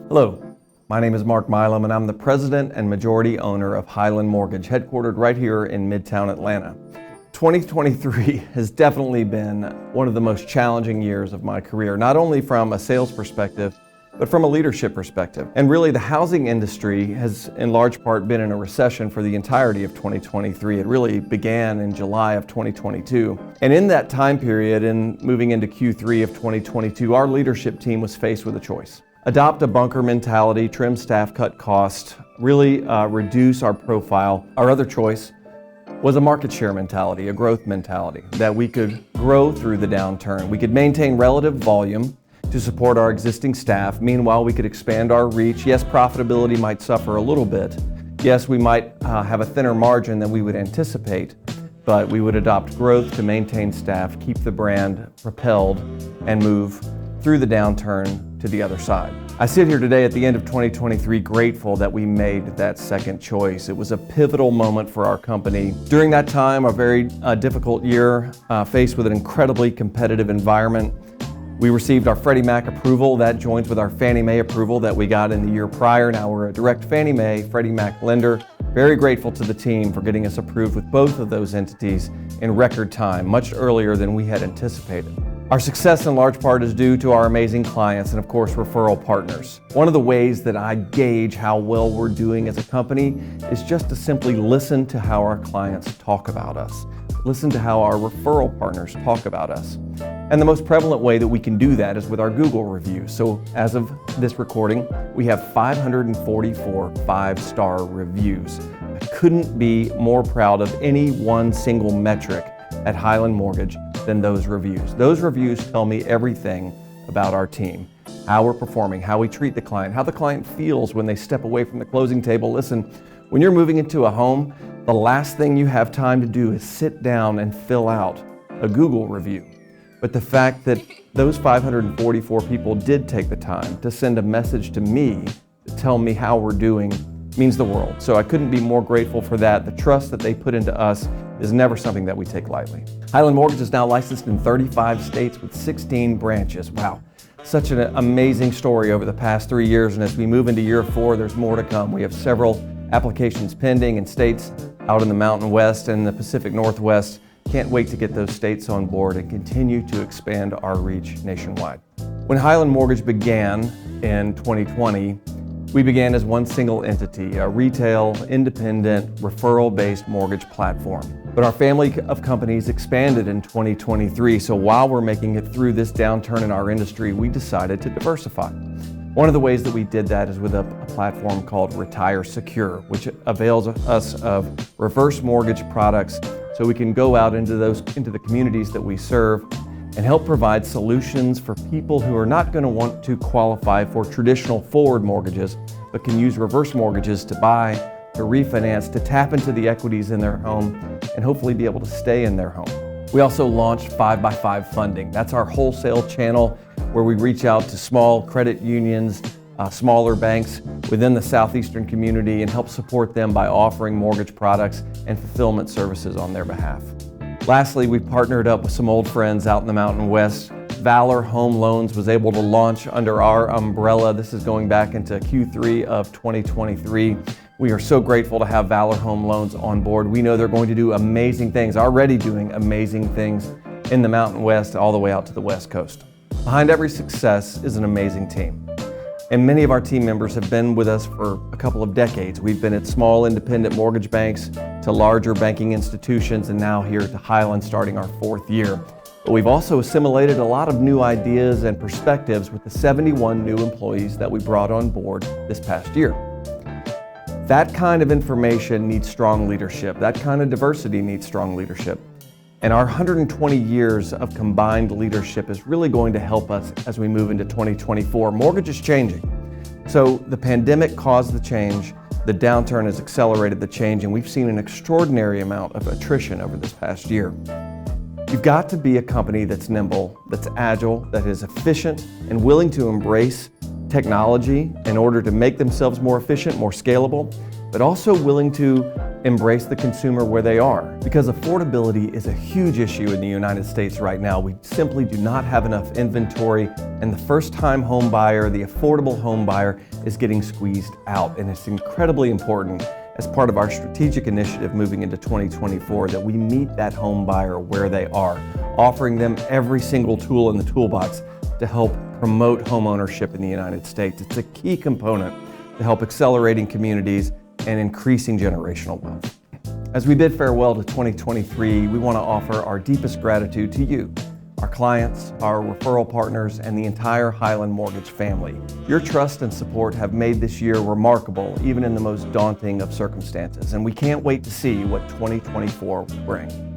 Hello, my name is Mark Milam and I'm the president and majority owner of Highland Mortgage, headquartered right here in Midtown Atlanta. 2023 has definitely been one of the most challenging years of my career, not only from a sales perspective, but from a leadership perspective. And really, the housing industry has in large part been in a recession for the entirety of 2023. It really began in July of 2022. And in that time period, and moving into Q3 of 2022, our leadership team was faced with a choice. Adopt a bunker mentality, trim staff, cut cost, really reduce our profile. Our other choice was a market share mentality, a growth mentality, that we could grow through the downturn. We could maintain relative volume to support our existing staff. Meanwhile, we could expand our reach. Yes, profitability might suffer a little bit. Yes, we might have a thinner margin than we would anticipate, but we would adopt growth to maintain staff, keep the brand propelled, and move through the downturn to the other side. I sit here today at the end of 2023 grateful that we made that second choice. It was a pivotal moment for our company. During that time, a very difficult year, faced with an incredibly competitive environment, we received our Freddie Mac approval. That joins with our Fannie Mae approval that we got in the year prior. Now we're a direct Fannie Mae, Freddie Mac lender. Very grateful to the team for getting us approved with both of those entities in record time, much earlier than we had anticipated. Our success in large part is due to our amazing clients and of course referral partners. One of the ways that I gauge how well we're doing as a company is just to simply listen to how our clients talk about us. Listen to how our referral partners talk about us. And the most prevalent way that we can do that is with our Google reviews. So as of this recording, we have 544 five-star reviews. I couldn't be more proud of any one single metric at Highland Mortgage than those reviews. Those reviews tell me everything about our team, how we're performing, how we treat the client, how the client feels when they step away from the closing table. Listen, when you're moving into a home, the last thing you have time to do is sit down and fill out a Google review. But the fact that those 544 people did take the time to send a message to me to tell me how we're doing means the world. So I couldn't be more grateful for that. The trust that they put into us is never something that we take lightly. Highland Mortgage is now licensed in 35 states with 16 branches. Wow, such an amazing story over the past 3 years. And as we move into year 4, there's more to come. We have several applications pending in states out in the Mountain West and the Pacific Northwest. Can't wait to get those states on board and continue to expand our reach nationwide. When Highland Mortgage began in 2020, we began as one single entity, a retail, independent, referral-based mortgage platform. But our family of companies expanded in 2023, so while we're making it through this downturn in our industry, we decided to diversify. One of the ways that we did that is with a platform called Retire Secure, which avails us of reverse mortgage products so we can go out into the communities that we serve and help provide solutions for people who are not going to want to qualify for traditional forward mortgages, but can use reverse mortgages to buy, to refinance, to tap into the equities in their home, and hopefully be able to stay in their home. We also launched 5x5 Funding. That's our wholesale channel where we reach out to small credit unions, smaller banks within the southeastern community and help support them by offering mortgage products and fulfillment services on their behalf. Lastly, we partnered up with some old friends out in the Mountain West. Valor Home Loans was able to launch under our umbrella. This is going back into Q3 of 2023. We are so grateful to have Valor Home Loans on board. We know they're going to do amazing things, already doing amazing things in the Mountain West all the way out to the West Coast. Behind every success is an amazing team. And many of our team members have been with us for a couple of decades. We've been at small independent mortgage banks to larger banking institutions and now here to Highland starting our 4th year. But we've also assimilated a lot of new ideas and perspectives with the 71 new employees that we brought on board this past year. That kind of information needs strong leadership. That kind of diversity needs strong leadership. And our 120 years of combined leadership is really going to help us as we move into 2024. Mortgage is changing. So the pandemic caused the change, the downturn has accelerated the change, and we've seen an extraordinary amount of attrition over this past year. You've got to be a company that's nimble, that's agile, that is efficient, and willing to embrace technology in order to make themselves more efficient, more scalable, but also willing to embrace the consumer where they are. Because affordability is a huge issue in the United States right now. We simply do not have enough inventory, and the first-time home buyer, the affordable home buyer, is getting squeezed out. And it's incredibly important as part of our strategic initiative moving into 2024 that we meet that home buyer where they are, offering them every single tool in the toolbox to help promote home ownership in the United States. It's a key component to help accelerating communities and increasing generational wealth. As we bid farewell to 2023, we want to offer our deepest gratitude to you, our clients, our referral partners, and the entire Highland Mortgage family. Your trust and support have made this year remarkable, even in the most daunting of circumstances, and we can't wait to see what 2024 will bring.